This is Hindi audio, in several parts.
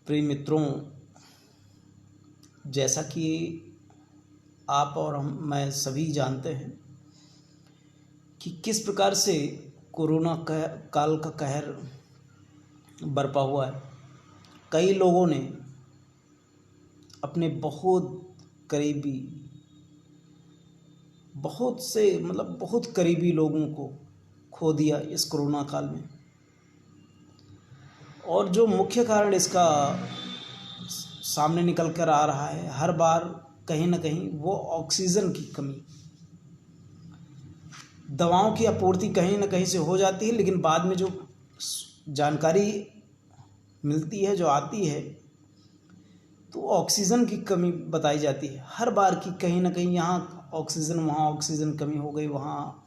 प्रिय मित्रों, जैसा कि आप और मैं सभी जानते हैं कि किस प्रकार से कोरोना काल का कहर बरपा हुआ है। कई लोगों ने अपने बहुत करीबी लोगों को खो दिया इस कोरोना काल में। और जो मुख्य कारण इसका सामने निकल कर आ रहा है हर बार कहीं ना कहीं, वो ऑक्सीजन की कमी। दवाओं की आपूर्ति कहीं ना कहीं से हो जाती है, लेकिन बाद में जो जानकारी मिलती है, जो आती है, तो ऑक्सीजन की कमी बताई जाती है हर बार की। कहीं ना कहीं यहाँ ऑक्सीजन, वहाँ ऑक्सीजन कमी हो गई, वहाँ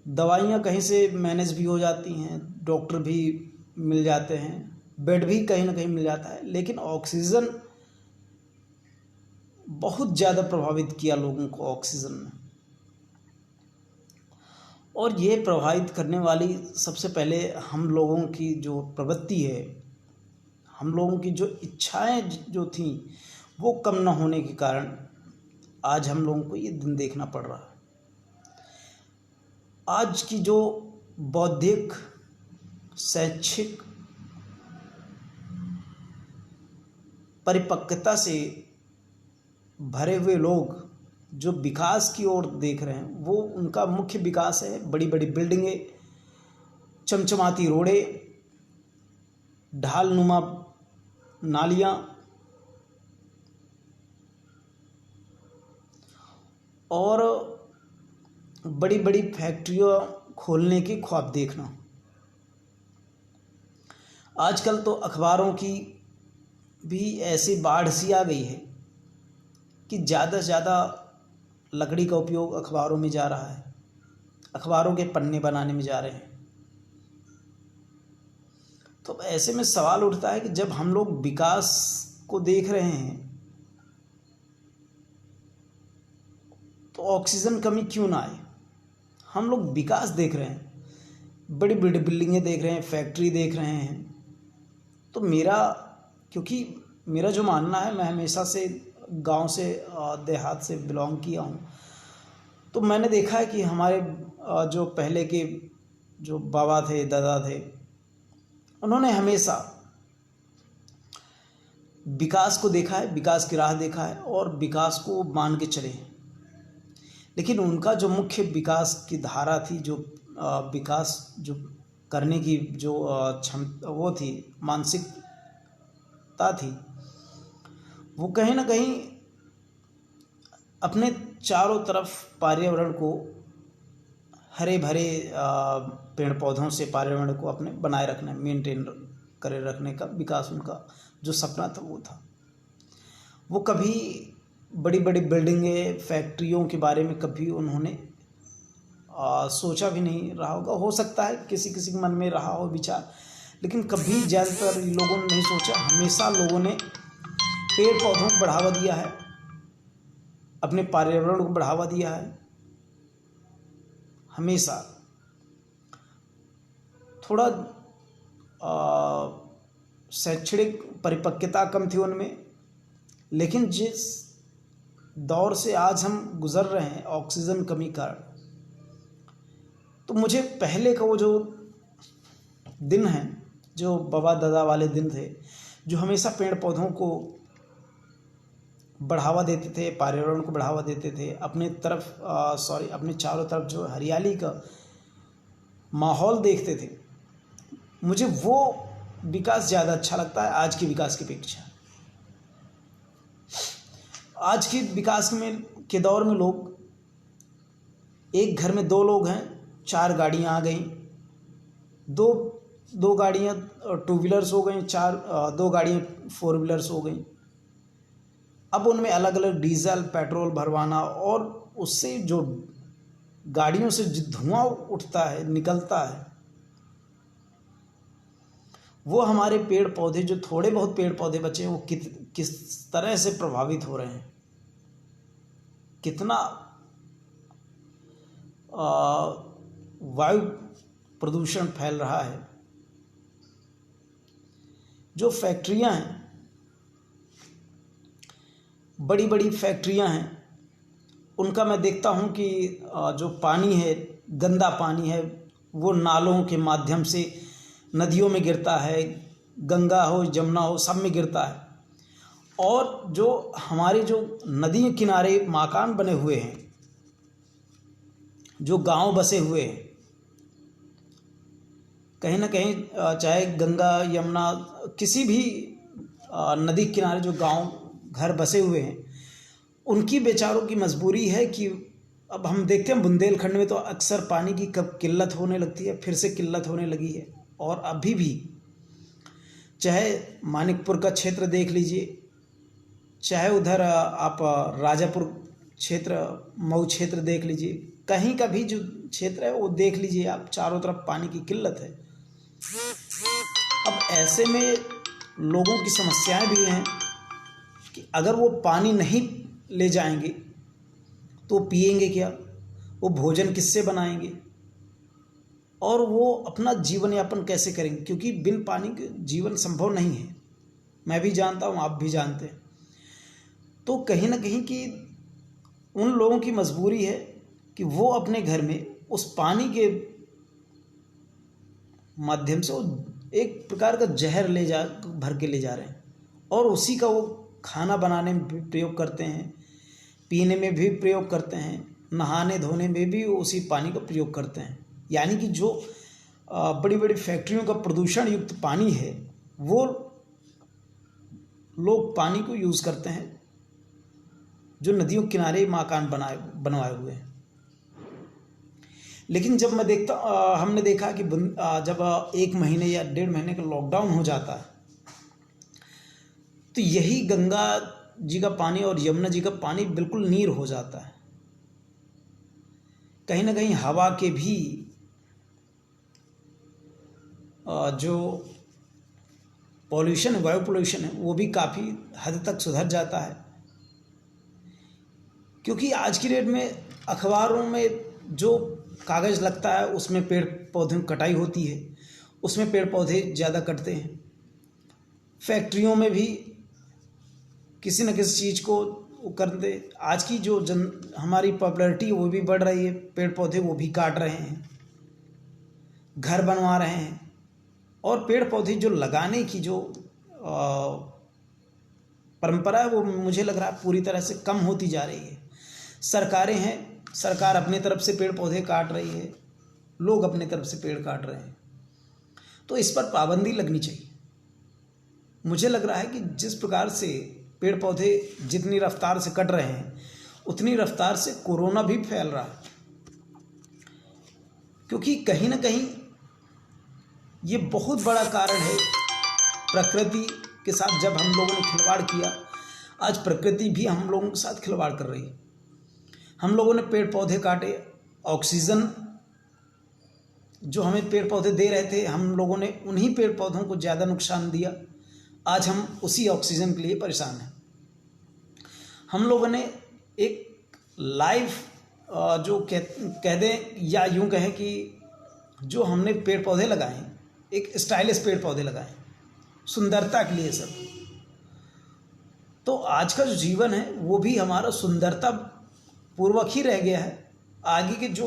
दवाइयाँ कहीं से मैनेज भी हो जाती हैं, डॉक्टर भी मिल जाते हैं, बेड भी कहीं ना कहीं मिल जाता है, लेकिन ऑक्सीजन बहुत ज़्यादा प्रभावित किया लोगों को ऑक्सीजन ने। और ये प्रभावित करने वाली सबसे पहले हम लोगों की जो प्रवृत्ति है, हम लोगों की जो इच्छाएं जो थी, वो कम न होने के कारण आज हम लोगों को ये दिन देखना पड़ रहा है। आज की जो बौद्धिक, शैक्षिक परिपक्वता से भरे हुए लोग जो विकास की ओर देख रहे हैं, वो उनका मुख्य विकास है बड़ी बड़ी बिल्डिंगें, चमचमाती रोडें, ढालनुमा नालियाँ और बड़ी बड़ी फैक्ट्रियाँ खोलने के ख्वाब देखना। आजकल तो अखबारों की भी ऐसी बाढ़ सी आ गई है कि ज़्यादा से ज़्यादा लकड़ी का उपयोग अखबारों में जा रहा है, अखबारों के पन्ने बनाने में जा रहे हैं। तो ऐसे में सवाल उठता है कि जब हम लोग विकास को देख रहे हैं, तो ऑक्सीजन कमी क्यों ना आए। हम लोग विकास देख रहे हैं, बड़ी बड़ी बिल्डिंगें देख रहे हैं, फैक्ट्री देख रहे हैं। तो क्योंकि मेरा जो मानना है, मैं हमेशा से गांव से, देहात से बिलोंग किया हूँ, तो मैंने देखा है कि हमारे जो पहले के जो बाबा थे, दादा थे, उन्होंने हमेशा विकास को देखा है, विकास की राह देखा है और विकास को मान के चले। लेकिन उनका जो मुख्य विकास की धारा थी, जो विकास जो करने की जो क्षमता, वो थी, मानसिकता थी, वो कहीं ना कहीं अपने चारों तरफ पर्यावरण को हरे भरे पेड़ पौधों से पर्यावरण को अपने बनाए रखने, मेंटेन करे रखने का विकास उनका जो सपना था, वो था। वो कभी बड़ी बड़ी बिल्डिंगें, फैक्ट्रियों के बारे में कभी उन्होंने सोचा भी नहीं रहा होगा। हो सकता है किसी किसी के मन में रहा हो विचार, लेकिन कभी ज़्यादातर लोगों ने नहीं सोचा। हमेशा लोगों ने पेड़ पौधों को बढ़ावा दिया है, अपने पर्यावरण को बढ़ावा दिया है। हमेशा थोड़ा शैक्षणिक परिपक्वता कम थी उनमें, लेकिन जिस दौर से आज हम गुजर रहे हैं ऑक्सीजन कमी कारण, तो मुझे पहले का वो जो दिन है, जो बाबा दादा वाले दिन थे, जो हमेशा पेड़ पौधों को बढ़ावा देते थे, पर्यावरण को बढ़ावा देते थे, अपने चारों तरफ जो हरियाली का माहौल देखते थे, मुझे वो विकास ज़्यादा अच्छा लगता है आज के विकास की अपेक्षा। आज के विकास के दौर में लोग, एक घर में 2 लोग हैं, 4 गाड़ियाँ आ गई, दो गाड़ियाँ 2 व्हीलर्स हो गई, 2 गाड़ियाँ 4 व्हीलर्स हो गई। अब उनमें अलग अलग डीजल पेट्रोल भरवाना, और उससे जो गाड़ियों से जो धुआं उठता है, निकलता है, वो हमारे पेड़ पौधे, जो थोड़े बहुत पेड़ पौधे बचे हैं, वो किस तरह से प्रभावित हो रहे हैं, कितना वायु प्रदूषण फैल रहा है। जो फैक्ट्रियां हैं, बड़ी बड़ी फैक्ट्रियां हैं, उनका मैं देखता हूं कि जो पानी है, गंदा पानी है, वो नालों के माध्यम से नदियों में गिरता है, गंगा हो जमुना हो सब में गिरता है। और जो हमारे जो नदी किनारे मकान बने हुए हैं, जो गांव बसे हुए हैं, कहीं ना कहीं चाहे गंगा यमुना किसी भी नदी किनारे जो गांव घर बसे हुए हैं, उनकी बेचारों की मजबूरी है कि अब हम देखते हैं बुंदेलखंड में तो अक्सर पानी की कब किल्लत होने लगती है, फिर से किल्लत होने लगी है। और अभी भी चाहे मानिकपुर का क्षेत्र देख लीजिए, चाहे उधर आप राजापुर क्षेत्र, मऊ क्षेत्र देख लीजिए, कहीं का भी जो क्षेत्र है वो देख लीजिए आप, चारों तरफ पानी की किल्लत है। अब ऐसे में लोगों की समस्याएं भी हैं कि अगर वो पानी नहीं ले जाएंगे तो पिएंगे क्या, वो भोजन किससे बनाएंगे, और वो अपना जीवन यापन कैसे करेंगे, क्योंकि बिन पानी के जीवन संभव नहीं है। मैं भी जानता हूँ, आप भी जानते हैं। तो कहीं ना कहीं कि उन लोगों की मजबूरी है कि वो अपने घर में उस पानी के माध्यम से वो एक प्रकार का जहर भर के ले जा रहे हैं, और उसी का वो खाना बनाने में भी प्रयोग करते हैं, पीने में भी प्रयोग करते हैं, नहाने धोने में भी उसी पानी का प्रयोग करते हैं। यानी कि जो बड़ी बड़ी फैक्ट्रियों का प्रदूषण युक्त पानी है, वो लोग पानी को यूज़ करते हैं जो नदियों किनारे मकान बनवाए हुए हैं। लेकिन जब मैं देखता हमने देखा कि जब 1 महीने या 1.5 महीने का लॉकडाउन हो जाता है, तो यही गंगा जी का पानी और यमुना जी का पानी बिल्कुल नीर हो जाता है। कहीं ना कहीं हवा के भी जो पॉल्यूशन है, वायु पॉल्यूशन है, वो भी काफ़ी हद तक सुधर जाता है। क्योंकि आज की डेट में अखबारों में जो कागज़ लगता है उसमें पेड़ पौधों की कटाई होती है, उसमें पेड़ पौधे ज़्यादा कटते हैं। फैक्ट्रियों में भी किसी न किसी चीज़ को करते, आज की जो हमारी पॉपुलैरिटी वो भी बढ़ रही है, पेड़ पौधे वो भी काट रहे हैं, घर बनवा रहे हैं। और पेड़ पौधे जो लगाने की जो परंपरा है वो मुझे लग रहा है पूरी तरह से कम होती जा रही है। सरकारें हैं, सरकार अपनी तरफ से पेड़ पौधे काट रही है, लोग अपनी तरफ से पेड़ काट रहे हैं। तो इस पर पाबंदी लगनी चाहिए। मुझे लग रहा है कि जिस प्रकार से पेड़ पौधे जितनी रफ्तार से कट रहे हैं, उतनी रफ्तार से कोरोना भी फैल रहा है। क्योंकि कहीं ना कहीं ये बहुत बड़ा कारण है, प्रकृति के साथ जब हम लोगों ने खिलवाड़ किया, आज प्रकृति भी हम लोगों के साथ खिलवाड़ कर रही है। हम लोगों ने पेड़ पौधे काटे, ऑक्सीजन जो हमें पेड़ पौधे दे रहे थे, हम लोगों ने उन्हीं पेड़ पौधों को ज़्यादा नुकसान दिया। आज हम उसी ऑक्सीजन के लिए परेशान हैं। हम लोगों ने एक लाइफ जो कह दें या यूं कहें कि जो हमने पेड़ पौधे लगाए हैं, एक स्टाइलिश पेड़ पौधे लगाए सुंदरता के लिए सब, तो आज का जो जीवन है वो भी हमारा सुंदरता पूर्वक ही रह गया है। आगे के जो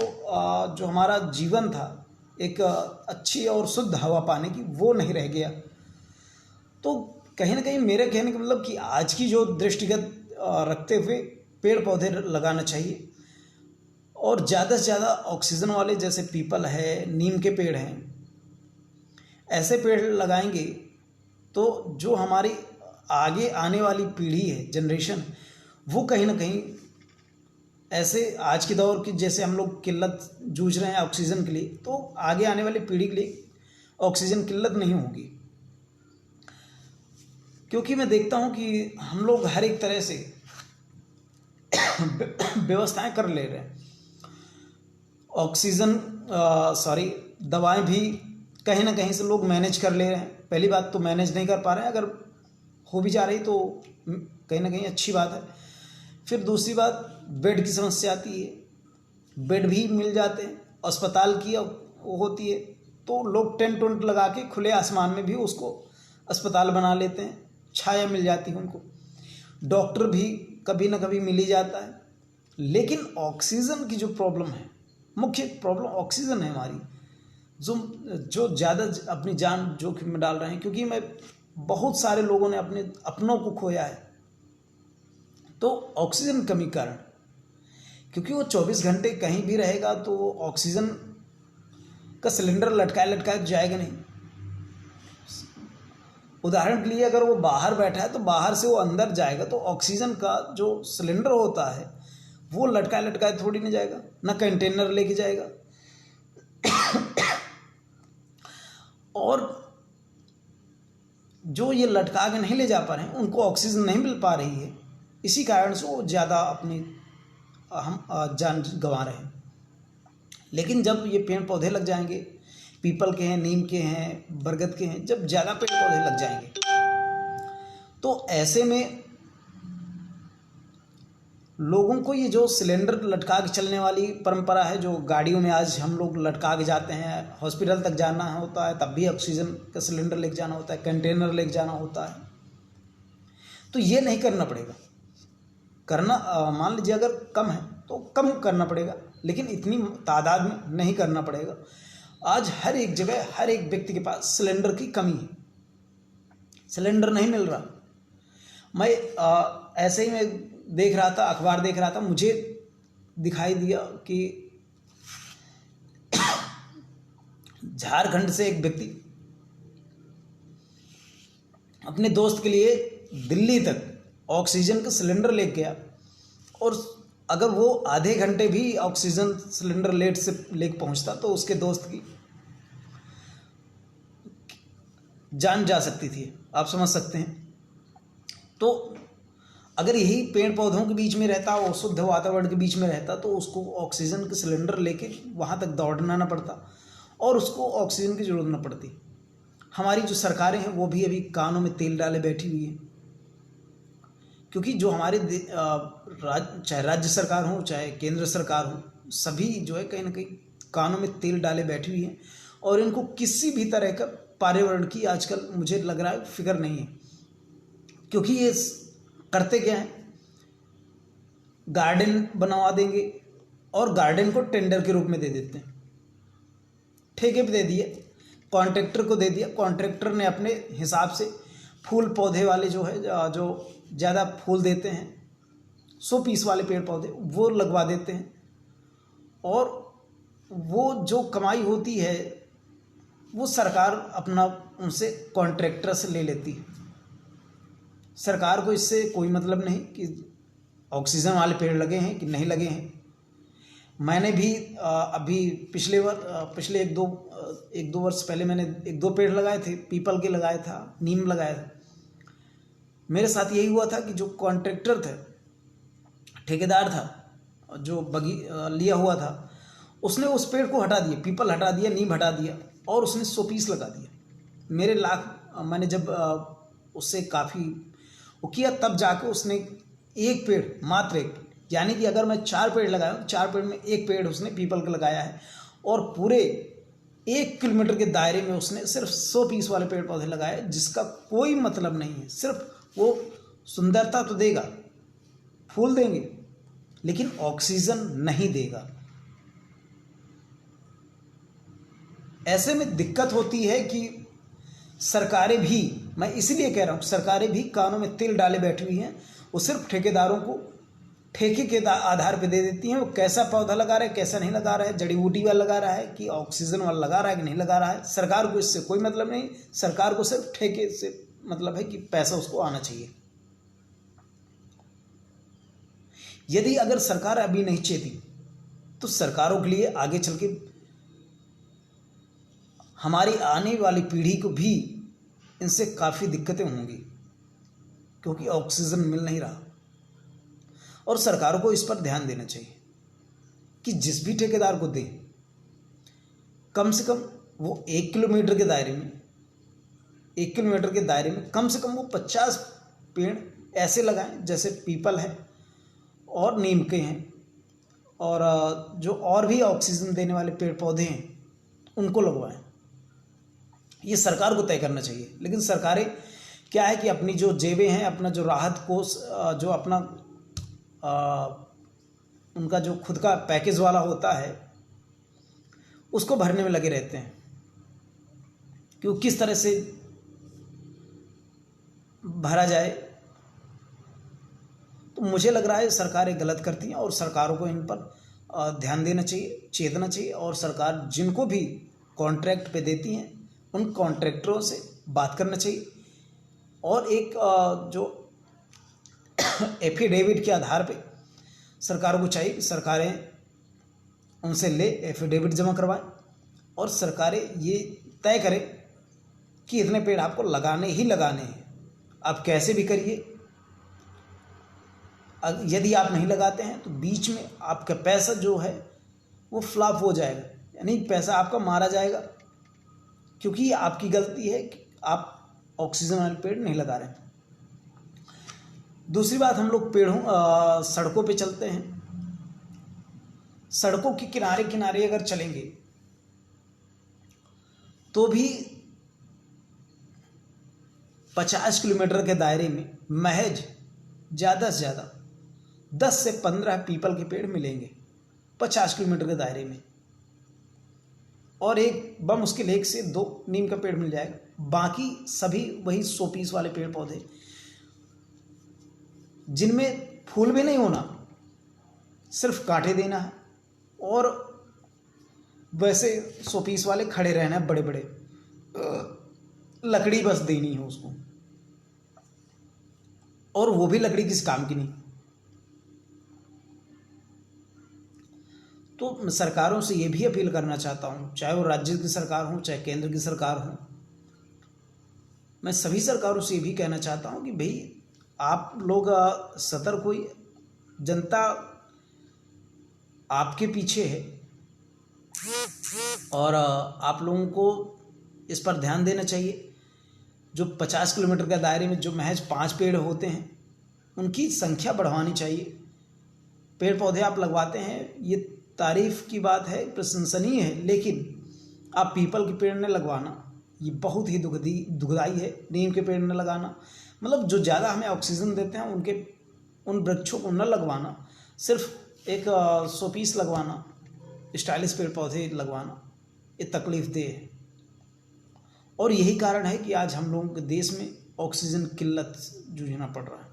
हमारा जीवन था एक अच्छी और शुद्ध हवा पाने की, वो नहीं रह गया। तो कहीं ना कहीं मेरे कहने का मतलब कि आज की जो दृष्टिगत रखते हुए पेड़ पौधे लगाना चाहिए, और ज़्यादा से ज़्यादा ऑक्सीजन वाले, जैसे पीपल है, नीम के पेड़ हैं, ऐसे पेड़ लगाएंगे तो जो हमारी आगे आने वाली पीढ़ी है, जनरेशन, वो कहीं ना कहीं ऐसे आज के दौर की जैसे हम लोग किल्लत जूझ रहे हैं ऑक्सीजन के लिए, तो आगे आने वाली पीढ़ी के लिए ऑक्सीजन किल्लत नहीं होगी। क्योंकि मैं देखता हूँ कि हम लोग हर एक तरह से व्यवस्थाएं कर ले रहे हैं। ऑक्सीजन दवाएं भी कहीं ना कहीं से लोग मैनेज कर ले रहे हैं। पहली बात तो मैनेज नहीं कर पा रहे हैं, अगर हो भी जा रही तो कहीं ना कहीं अच्छी बात है। फिर दूसरी बात, बेड की समस्या आती है, बेड भी मिल जाते हैं, अस्पताल की वो होती है, तो लोग टेंट वेंट लगा के खुले आसमान में भी उसको अस्पताल बना लेते हैं, छाया मिल जाती है उनको, डॉक्टर भी कभी ना कभी मिल ही जाता है। लेकिन ऑक्सीजन की जो प्रॉब्लम है, मुख्य प्रॉब्लम ऑक्सीजन है हमारी, जो ज़्यादा अपनी जान जोखिम में डाल रहे हैं। क्योंकि मैं बहुत सारे लोगों ने अपने अपनों को खोया है तो ऑक्सीजन कमी कारण, क्योंकि वो 24 घंटे कहीं भी रहेगा तो ऑक्सीजन का सिलेंडर लटकाए लटकाए जाएगा नहीं। उदाहरण के लिए अगर वो बाहर बैठा है तो बाहर से वो अंदर जाएगा, तो ऑक्सीजन का जो सिलेंडर होता है वो लटकाए लटकाए थोड़ी नहीं जाएगा, ना कंटेनर लेके जाएगा। और जो ये लटका के नहीं ले जा पा रहे हैं उनको ऑक्सीजन नहीं मिल पा रही है, इसी कारण से वो ज़्यादा अपनी जान गंवा रहे हैं। लेकिन जब ये पेड़ पौधे लग जाएंगे, पीपल के हैं, नीम के हैं, बरगद के हैं, जब ज़्यादा पेड़ पौधे लग जाएंगे तो ऐसे में लोगों को ये जो सिलेंडर लटका के चलने वाली परंपरा है, जो गाड़ियों में आज हम लोग लटका के जाते हैं, हॉस्पिटल तक जाना होता है तब भी ऑक्सीजन का सिलेंडर लेके जाना होता है, कंटेनर लेके जाना होता है, तो ये नहीं करना पड़ेगा। करना मान लीजिए अगर कम है तो कम करना पड़ेगा, लेकिन इतनी तादाद में नहीं करना पड़ेगा। आज हर एक जगह हर एक व्यक्ति के पास सिलेंडर की कमी है, सिलेंडर नहीं मिल रहा। मैं ऐसे ही मैं देख रहा था, अखबार देख रहा था, मुझे दिखाई दिया कि झारखंड से एक व्यक्ति अपने दोस्त के लिए दिल्ली तक ऑक्सीजन का सिलेंडर ले गया, और अगर वो आधे घंटे भी ऑक्सीजन सिलेंडर लेट से लेके पहुंचता तो उसके दोस्त की जान जा सकती थी। आप समझ सकते हैं। तो अगर यही पेड़ पौधों के बीच में रहता, वो शुद्ध वातावरण के बीच में रहता, तो उसको ऑक्सीजन के सिलेंडर लेके वहाँ तक दौड़ना ना पड़ता और उसको ऑक्सीजन की ज़रूरत ना पड़ती। हमारी जो सरकारें हैं वो भी अभी कानों में तेल डाले बैठी हुई हैं, क्योंकि जो हमारे चाहे राज्य सरकार हो चाहे केंद्र सरकार हो, सभी जो है कहीं ना कहीं कानों में तेल डाले बैठी हुई हैं, और इनको किसी भी तरह का पर्यावरण की आजकल मुझे लग रहा है फिक्र नहीं है। क्योंकि ये करते क्या हैं, गार्डन बनवा देंगे और गार्डन को टेंडर के रूप में दे देते हैं, ठेके पे दे दिए, कॉन्ट्रैक्टर को दे दिया, कॉन्ट्रैक्टर ने अपने हिसाब से फूल पौधे वाले जो है, जो ज़्यादा फूल देते हैं, 100 पीस वाले पेड़ पौधे वो लगवा देते हैं, और वो जो कमाई होती है वो सरकार अपना उनसे कॉन्ट्रैक्टर से ले लेती है। सरकार को इससे कोई मतलब नहीं कि ऑक्सीजन वाले पेड़ लगे हैं कि नहीं लगे हैं। मैंने भी अभी पिछले एक दो वर्ष पहले मैंने 1-2 पेड़ लगाए थे, पीपल के लगाया था, नीम लगाया था। मेरे साथ यही हुआ था कि जो कॉन्ट्रैक्टर थे, ठेकेदार था जो लिया हुआ था, उसने उस पेड़ को हटा दिया, पीपल हटा दिया, नीम हटा दिया, और उसने 100 पीस लगा दिया। मैंने जब उससे काफ़ी वो किया, तब जाके उसने एक पेड़, मात्र एक, यानी कि अगर मैं 4 पेड़ लगाया हूँ, 4 पेड़ में एक पेड़ उसने पीपल का लगाया है, और पूरे 1 किलोमीटर के दायरे में उसने सिर्फ 100 पीस वाले पेड़ पौधे लगाए, जिसका कोई मतलब नहीं है। सिर्फ वो सुंदरता तो देगा, फूल देंगे, लेकिन ऑक्सीजन नहीं देगा। ऐसे में दिक्कत होती है कि सरकारें भी, मैं इसलिए कह रहा हूँ, सरकारें भी कानों में तेल डाले बैठी हुई हैं। वो सिर्फ ठेकेदारों को ठेके के आधार पर दे देती हैं, वो कैसा पौधा लगा रहा है, कैसा नहीं लगा रहा है, जड़ी बूटी वाला लगा रहा है कि ऑक्सीजन वाला लगा रहा है कि नहीं लगा रहा है। सरकार को इससे कोई मतलब नहीं, सरकार को सिर्फ ठेके से मतलब है कि पैसा उसको आना चाहिए। यदि अगर सरकार अभी नहीं चेती तो सरकारों के लिए आगे चल के हमारी आने वाली पीढ़ी को भी इनसे काफ़ी दिक्कतें होंगी, क्योंकि ऑक्सीजन मिल नहीं रहा। और सरकारों को इस पर ध्यान देना चाहिए कि जिस भी ठेकेदार को दें, कम से कम वो 1 किलोमीटर के दायरे में कम से कम वो 50 पेड़ ऐसे लगाएं, जैसे पीपल है और नीम के हैं, और जो और भी ऑक्सीजन देने वाले पेड़ पौधे हैं उनको लगवाएं। ये सरकार को तय करना चाहिए। लेकिन सरकारें क्या है कि अपनी जो जेबें हैं, अपना जो राहत कोष, जो अपना उनका जो खुद का पैकेज वाला होता है उसको भरने में लगे रहते हैं कि वो किस तरह से भरा जाए। तो मुझे लग रहा है सरकारें गलत करती हैं और सरकारों को इन पर ध्यान देना चाहिए, चेतना चाहिए। और सरकार जिनको भी कॉन्ट्रैक्ट पे देती हैं उन कॉन्ट्रैक्टरों से बात करना चाहिए और एक जो एफिडेविट के आधार पे सरकारों को चाहिए कि सरकारें उनसे ले एफिडेविट जमा करवाएं और सरकारें ये तय करें कि इतने पेड़ आपको लगाने ही लगाने हैं, आप कैसे भी करिए। यदि आप नहीं लगाते हैं तो बीच में आपका पैसा जो है वो फ्लॉप हो जाएगा, यानी पैसा आपका मारा जाएगा, क्योंकि ये आपकी गलती है कि आप ऑक्सीजन वाले पेड़ नहीं लगा रहे हैं। दूसरी बात, हम लोग सड़कों पे चलते हैं, सड़कों के किनारे किनारे अगर चलेंगे तो भी 50 किलोमीटर के दायरे में महज ज़्यादा से ज़्यादा 10 से 15 पीपल के पेड़ मिलेंगे 50 किलोमीटर के दायरे में, और एक बमुश्किल 1 से 2 नीम का पेड़ मिल जाएगा। बाकी सभी वही 100 पीस वाले पेड़ पौधे जिनमें फूल भी नहीं होना, सिर्फ कांटे देना है और वैसे 100 पीस वाले खड़े रहना है, बड़े बड़े लकड़ी बस देनी है उसको, और वो भी लकड़ी किस काम की नहीं। तो सरकारों से ये भी अपील करना चाहता हूँ, चाहे वो राज्य की सरकार हो चाहे केंद्र की सरकार हो, मैं सभी सरकारों से ये भी कहना चाहता हूँ कि भाई आप लोग सतर्क होइए, जनता आपके पीछे है और आप लोगों को इस पर ध्यान देना चाहिए। जो 50 किलोमीटर के दायरे में जो महज 5 पेड़ होते हैं उनकी संख्या बढ़वानी चाहिए। पेड़ पौधे आप लगवाते हैं, ये तारीफ की बात है, प्रशंसनीय है, लेकिन आप पीपल के पेड़ न लगवाना, ये बहुत ही दुखदाई है। नीम के पेड़ न लगाना, मतलब जो ज़्यादा हमें ऑक्सीजन देते हैं उन वृक्षों को न लगवाना, सिर्फ एक 100 पीस लगवाना, स्टाइलिश पेड़ पौधे लगवाना, ये तकलीफ देह है। और यही कारण है कि आज हम लोगों के देश में ऑक्सीजन किल्लत जूझना पड़ रहा है,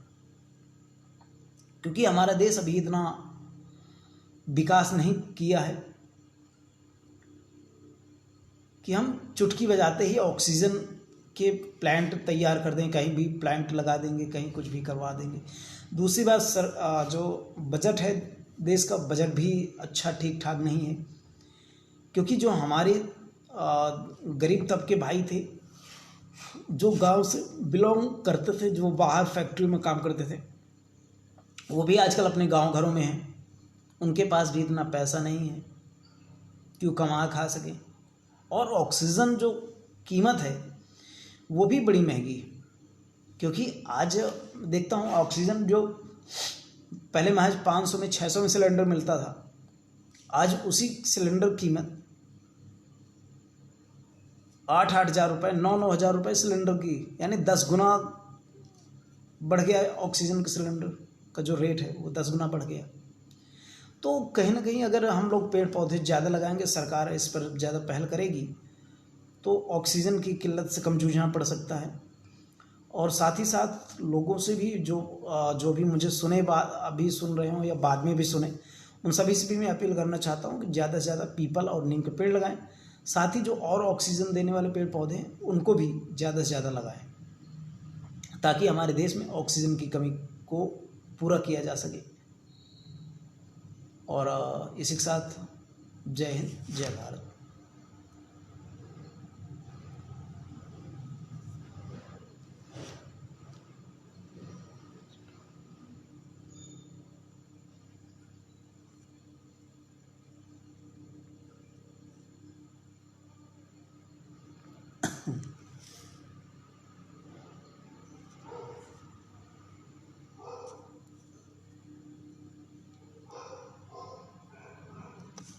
क्योंकि हमारा देश अभी इतना विकास नहीं किया है कि हम चुटकी बजाते ही ऑक्सीजन के प्लांट तैयार कर दें, कहीं भी प्लांट लगा देंगे, कहीं कुछ भी करवा देंगे। दूसरी बात, जो बजट है देश का, बजट भी अच्छा ठीक ठाक नहीं है, क्योंकि जो हमारे गरीब तबके भाई थे जो गांव से बिलोंग करते थे, जो बाहर फैक्ट्री में काम करते थे, वो भी आजकल अपने गांव घरों में हैं। उनके पास भी इतना पैसा नहीं है कि वो कमा खा सकें, और ऑक्सीजन जो कीमत है वो भी बड़ी महंगी है। क्योंकि आज देखता हूँ ऑक्सीजन जो पहले महज 500 में 600 में सिलेंडर मिलता था, आज उसी सिलेंडर कीमत 8-8 हज़ार रुपये, 9-9 हज़ार रुपये सिलेंडर की, यानी 10 गुना बढ़ गया है। ऑक्सीजन के सिलेंडर का जो रेट है वो 10 गुना बढ़ गया। तो कहीं ना कहीं अगर हम लोग पेड़ पौधे ज़्यादा लगाएंगे, सरकार इस पर ज़्यादा पहल करेगी, तो ऑक्सीजन की किल्लत से कम जूझना पड़ सकता है। और साथ ही साथ लोगों से भी जो भी मुझे अभी सुन रहे हों या बाद में भी सुने, उन सभी से भी मैं अपील करना चाहता हूँ कि ज़्यादा से ज़्यादा पीपल और नीम के पेड़ लगाएं। साथ ही जो और ऑक्सीजन देने वाले पेड़ पौधे हैं उनको भी ज़्यादा से ज़्यादा लगाएं, ताकि हमारे देश में ऑक्सीजन की कमी को पूरा किया जा सके। और इसी के साथ जय हिंद, जय भारत।